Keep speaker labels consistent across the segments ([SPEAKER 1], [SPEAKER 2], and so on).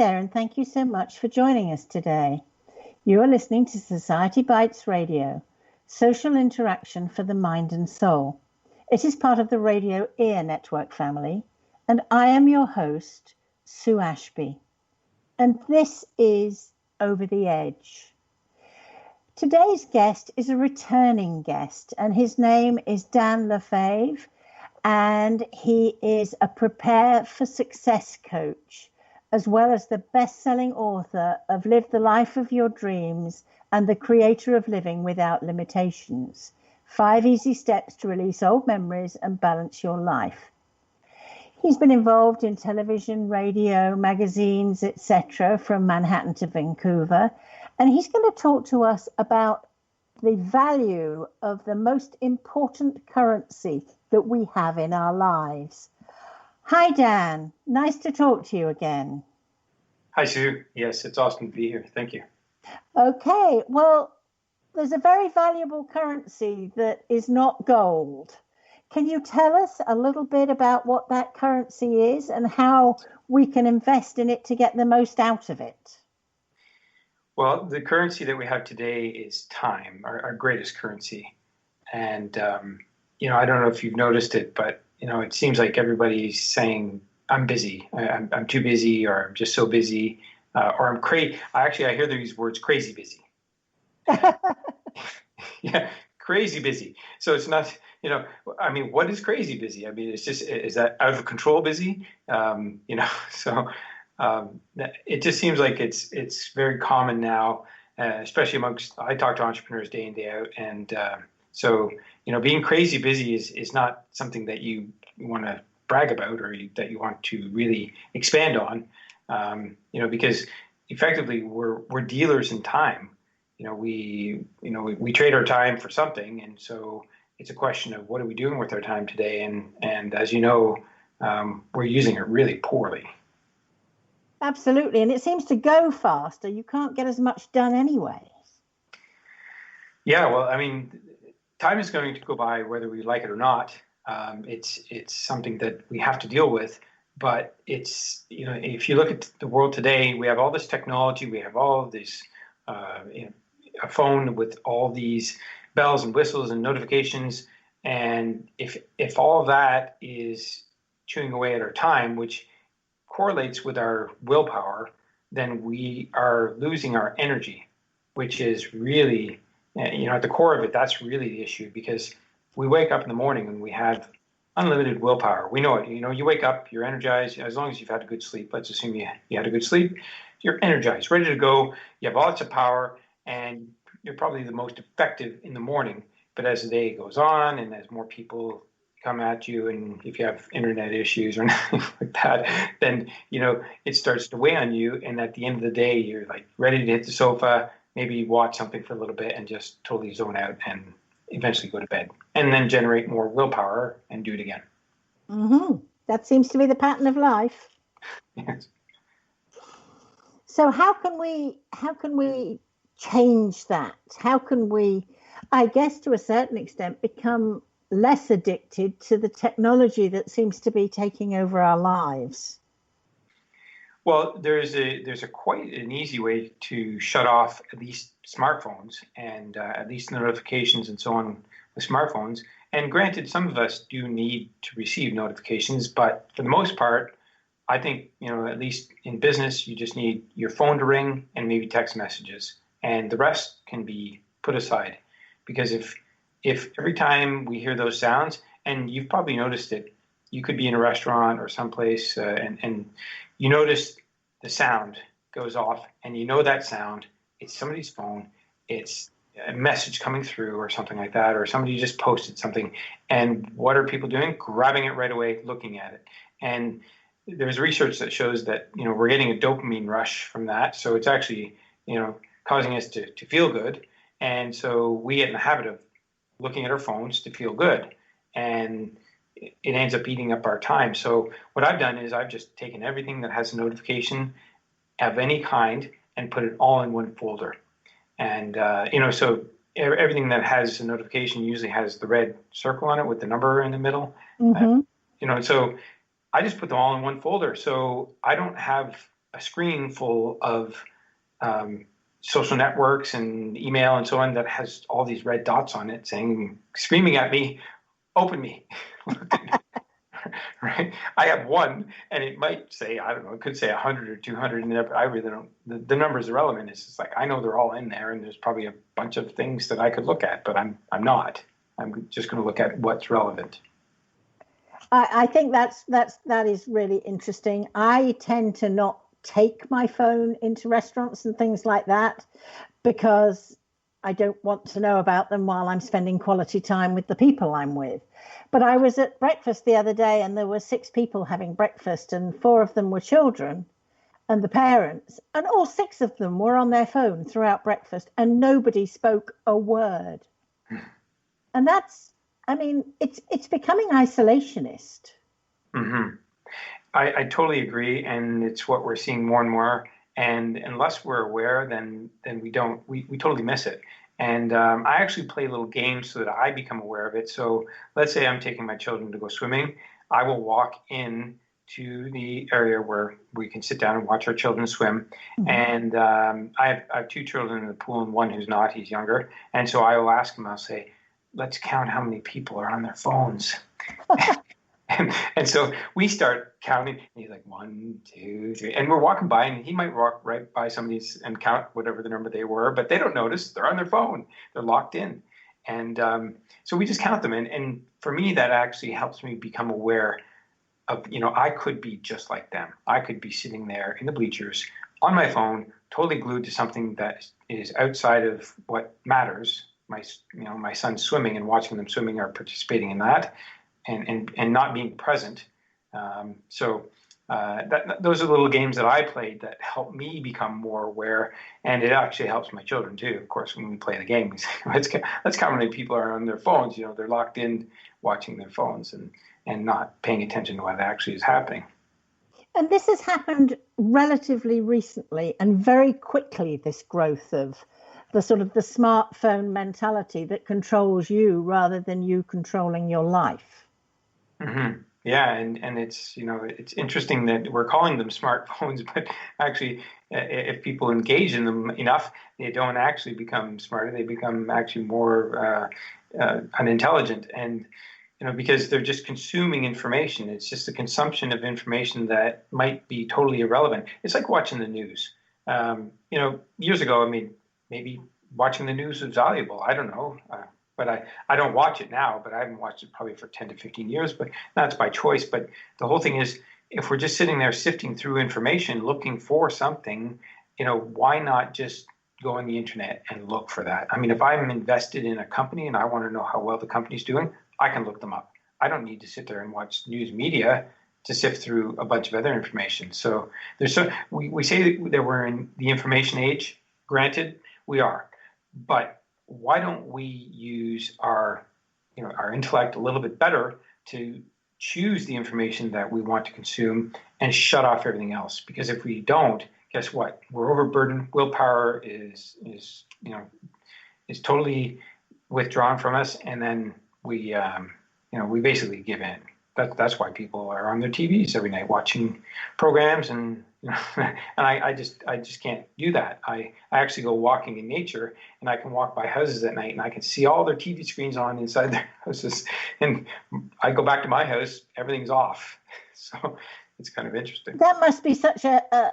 [SPEAKER 1] there, and thank you so much for joining us today. You are listening to Society Bites Radio, social interaction for the mind and soul. It is part of the Radio Ear Network family, and I am your host, Sue Ashby. And this is Over the Edge. Today's guest is a returning guest, and his name is Dan LeFave, and he is a Prepare for Success coach, as well as the best-selling author of Live the Life of Your Dreams and the creator of Living Without Limitations, 5 Easy Steps to Release Old Memories and Balance Your Life. He's been involved in television, radio, magazines, etc., from Manhattan to Vancouver, and he's going to talk to us about the value of the most important currency that we have in our lives. Hi, Dan. Nice to talk to you again.
[SPEAKER 2] Hi, Sue. Yes, it's awesome to be here. Thank you.
[SPEAKER 1] Okay. Well, there's a very valuable currency that is not gold. Can you tell us a little bit about what that currency is and how we can invest in it to get the most out of it?
[SPEAKER 2] Well, the currency that we have today is time, our greatest currency. And, I don't know if you've noticed it, but, it seems like everybody's saying, I'm busy, I'm too busy, or I'm just so busy, or I'm crazy. I hear these words, crazy busy. Yeah, crazy busy. So it's not, what is crazy busy? It's just, is that out of control busy? It just seems like it's very common now, especially I talk to entrepreneurs day in, day out. And so being crazy busy is not something that you want to brag about or that you want to really expand on, because effectively we're dealers in time. We trade our time for something. And so it's a question of what are we doing with our time today? And as you know, we're using it really poorly.
[SPEAKER 1] Absolutely. And it seems to go faster. You can't get as much done anyway.
[SPEAKER 2] Yeah, well, time is going to go by whether we like it or not. It's something that we have to deal with. But it's, if you look at the world today, we have all this technology, we have all of this, a phone with all these bells and whistles and notifications. And if all of that is chewing away at our time, which correlates with our willpower, then we are losing our energy, which is really, at the core of it, that's really the issue, because we wake up in the morning and we have unlimited willpower. We know it. You wake up, you're energized. As long as you've had a good sleep, let's assume you had a good sleep, you're energized, ready to go. You have lots of power, and you're probably the most effective in the morning. But as the day goes on and as more people come at you, and if you have internet issues or anything like that, then, it starts to weigh on you. And at the end of the day, you're like ready to hit the sofa, maybe watch something for a little bit and just totally zone out and eventually go to bed, and then generate more willpower and do it again.
[SPEAKER 1] Mm-hmm. That seems to be the pattern of life.
[SPEAKER 2] Yes.
[SPEAKER 1] So how can we change that? How can we, I guess to a certain extent, become less addicted to the technology that seems to be taking over our lives?
[SPEAKER 2] Well, there's a quite an easy way to shut off at least smartphones and at least notifications and so on with smartphones. And granted, some of us do need to receive notifications, but for the most part, I think, at least in business, you just need your phone to ring and maybe text messages, and the rest can be put aside. Because if every time we hear those sounds, and you've probably noticed it, you could be in a restaurant or someplace and you notice the sound goes off, and that sound, it's somebody's phone, it's a message coming through or something like that, or somebody just posted something. And what are people doing? Grabbing it right away, looking at it. And there's research that shows that, we're getting a dopamine rush from that. So it's actually, causing us to feel good. And so we get in the habit of looking at our phones to feel good. And it ends up eating up our time. So what I've done is I've just taken everything that has a notification of any kind and put it all in one folder. And, so everything that has a notification usually has the red circle on it with the number in the middle.
[SPEAKER 1] Mm-hmm.
[SPEAKER 2] So I just put them all in one folder. So I don't have a screen full of social networks and email and so on that has all these red dots on it saying, screaming at me, open me. Right? I have one, and it might say, I don't know, it could say 100 or 200, and I really don't, the number is irrelevant. It's just like, I know they're all in there, and there's probably a bunch of things that I could look at, but I'm not. I'm just going to look at what's relevant.
[SPEAKER 1] I think that is really interesting. I tend to not take my phone into restaurants and things like that because I don't want to know about them while I'm spending quality time with the people I'm with. But I was at breakfast the other day and there were 6 people having breakfast and 4 of them were children and the parents, and all 6 of them were on their phone throughout breakfast and nobody spoke a word. And that's, I mean, it's becoming isolationist.
[SPEAKER 2] Mm-hmm. I totally agree, and it's what we're seeing more and more. And unless we're aware, then we totally miss it. And I actually play little games so that I become aware of it. So let's say I'm taking my children to go swimming. I will walk in to the area where we can sit down and watch our children swim. Mm-hmm. And I have 2 children in the pool and one who's not. He's younger. And so I will ask him, I'll say, let's count how many people are on their phones. And so we start counting, and he's like 1, 2, 3, and we're walking by, and he might walk right by somebody's and count whatever the number they were, but they don't notice. They're on their phone. They're locked in. And so we just count them. And for me, that actually helps me become aware of, I could be just like them. I could be sitting there in the bleachers on my phone, totally glued to something that is outside of what matters. My son's swimming, and watching them swimming or participating in that. And not being present. Those are little games that I played that help me become more aware, and it actually helps my children too. Of course, when we play the game, we say, let's count how many people are on their phones. They're locked in watching their phones and not paying attention to what actually is happening.
[SPEAKER 1] And this has happened relatively recently and very quickly, this growth of the sort of the smartphone mentality that controls you rather than you controlling your life.
[SPEAKER 2] Mm-hmm. Yeah, and it's it's interesting that we're calling them smartphones, but actually, if people engage in them enough, they don't actually become smarter. They become actually more unintelligent, and because they're just consuming information. It's just a consumption of information that might be totally irrelevant. It's like watching the news. Years ago, maybe watching the news was valuable. I don't know. But I don't watch it now, but I haven't watched it probably for 10 to 15 years, but that's by choice. But the whole thing is, if we're just sitting there sifting through information, looking for something, why not just go on the internet and look for that? If I'm invested in a company and I want to know how well the company's doing, I can look them up. I don't need to sit there and watch news media to sift through a bunch of other information. So we say that we're in the information age. Granted, we are, but why don't we use our intellect a little bit better to choose the information that we want to consume and shut off everything else? Because if we don't, guess what? We're overburdened. Willpower is totally withdrawn from us, and then we basically give in. That's why people are on their TVs every night watching programs, and and I just can't do that. I actually go walking in nature, and I can walk by houses at night, and I can see all their TV screens on inside their houses. And I go back to my house, everything's off. So it's kind of interesting.
[SPEAKER 1] That must be such a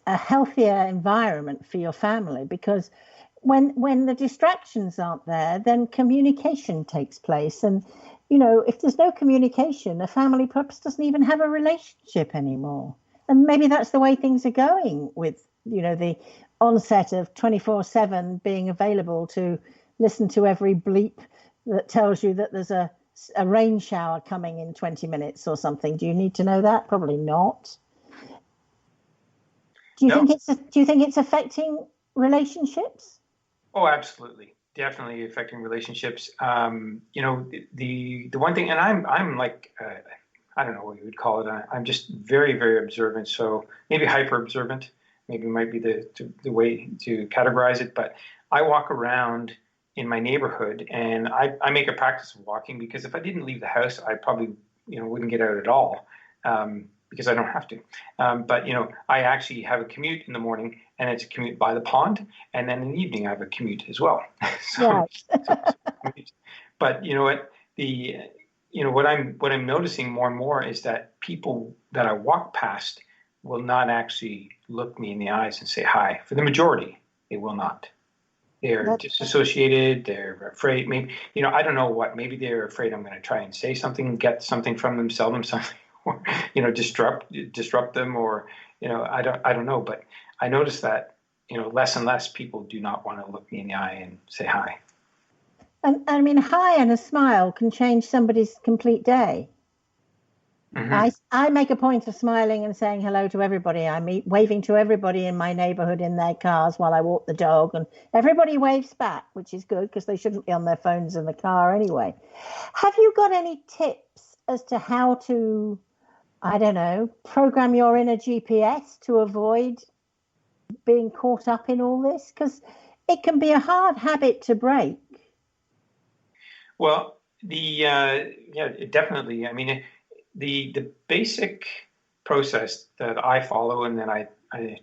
[SPEAKER 1] healthier environment for your family, because when the distractions aren't there, then communication takes place. And if there's no communication, a family perhaps doesn't even have a relationship anymore. And maybe that's the way things are going with, the onset of 24/7 being available to listen to every bleep that tells you that there's a rain shower coming in 20 minutes or something. Do you need to know that? Probably not. Do you think it's affecting relationships?
[SPEAKER 2] Oh, absolutely. Definitely affecting relationships. The one thing, and I'm like, I don't know what you would call it. I'm just very, very observant. So maybe hyper observant, maybe might be the way to categorize it. But I walk around in my neighborhood, and I make a practice of walking, because if I didn't leave the house, I probably wouldn't get out at all. because I don't have to. But I actually have a commute in the morning, and it's a commute by the pond, and then in the evening I have a commute as well.
[SPEAKER 1] Right.
[SPEAKER 2] But you know what? What I'm noticing more and more is that people that I walk past will not actually look me in the eyes and say hi. For the majority, they will not. They're disassociated. They're afraid. Maybe, I don't know what. Maybe they're afraid I'm going to try and say something, get something from them, sell them something, or disrupt them, or I don't know. But I notice that less and less people do not want to look me in the eye and say hi.
[SPEAKER 1] And I mean, hi and a smile can change somebody's complete day. Mm-hmm. I make a point of smiling and saying hello to everybody I meet, waving to everybody in my neighborhood in their cars while I walk the dog, and everybody waves back, which is good because they shouldn't be on their phones in the car anyway. Have you got any tips as to how to, I don't know, program your inner GPS to avoid being caught up in all this? Because it can be a hard habit to break.
[SPEAKER 2] Well, definitely. I mean, the basic process that I follow and that I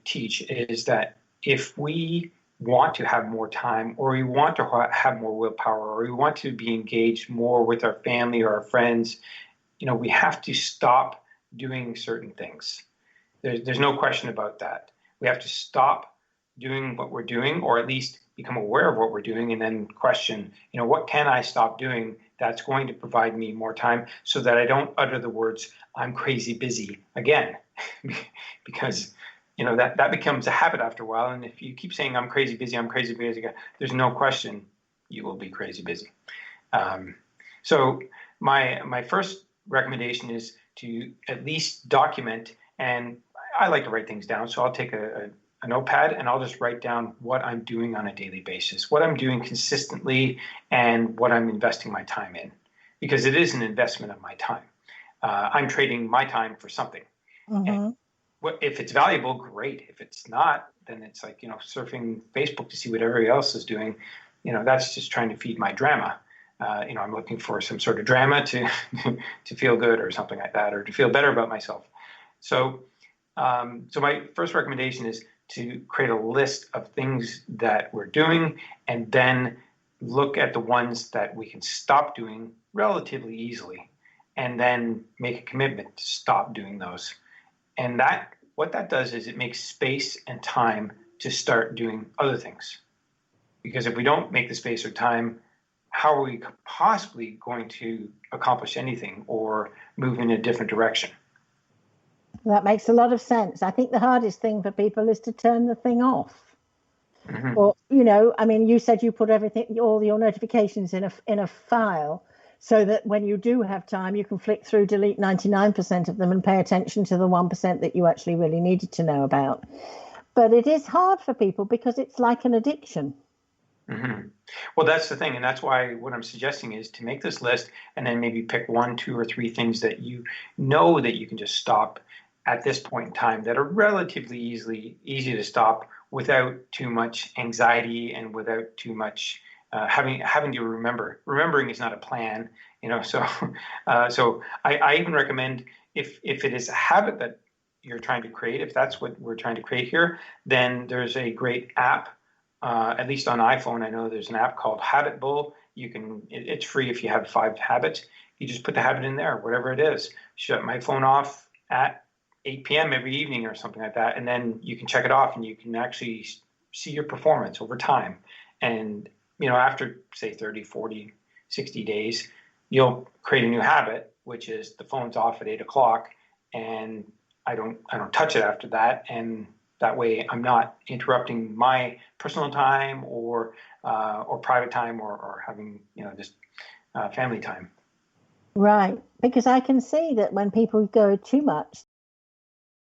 [SPEAKER 2] teach is that if we want to have more time, or we want to have more willpower, or we want to be engaged more with our family or our friends, we have to stop doing certain things. There's no question about that. We have to stop doing what we're doing, or at least become aware of what we're doing, and then question, what can I stop doing that's going to provide me more time, so that I don't utter the words, I'm crazy busy again, because that becomes a habit after a while. And if you keep saying I'm crazy busy again, there's no question you will be crazy busy. So my first recommendation is to at least document, and I like to write things down, so I'll take a notepad and I'll just write down what I'm doing on a daily basis, what I'm doing consistently, and what I'm investing my time in, because it is an investment of my time. I'm trading my time for something. Mm-hmm. And if it's valuable, great. If it's not, then it's like, surfing Facebook to see what everybody else is doing. That's just trying to feed my drama. I'm looking for some sort of drama to feel good or something like that, or to feel better about myself. So my first recommendation is to create a list of things that we're doing, and then look at the ones that we can stop doing relatively easily, and then make a commitment to stop doing those. And what that does is it makes space and time to start doing other things. Because if we don't make the space or time, how are we possibly going to accomplish anything or move in a different direction?
[SPEAKER 1] That makes a lot of sense. I think the hardest thing for people is to turn the thing off. Mm-hmm. Or, I mean, you said you put all your notifications in a file, so that when you do have time, you can flick through, delete 99% of them and pay attention to the 1% that you actually really needed to know about. But it is hard for people because it's like an addiction.
[SPEAKER 2] Mm-hmm. Well, that's the thing. And that's why what I'm suggesting is to make this list, and then maybe pick 1, 2, or 3 things that you know that you can just stop at this point in time, that are relatively easy to stop without too much anxiety and without too much having to remember. Remembering is not a plan, So I even recommend, if it is a habit that you're trying to create, if that's what we're trying to create here, then there's a great app. At least on iPhone, I know there's an app called Habit Bull. It's free if you have 5 habits. You just put the habit in there, whatever it is. Shut my phone off at 8 p.m. every evening or something like that, and then you can check it off, and you can actually see your performance over time. And after, say, 30, 40, 60 days, you'll create a new habit, which is the phone's off at 8 o'clock, and I don't touch it after that, and that way I'm not interrupting my personal time or private time or having just family time.
[SPEAKER 1] Right, because I can see that when people go too much,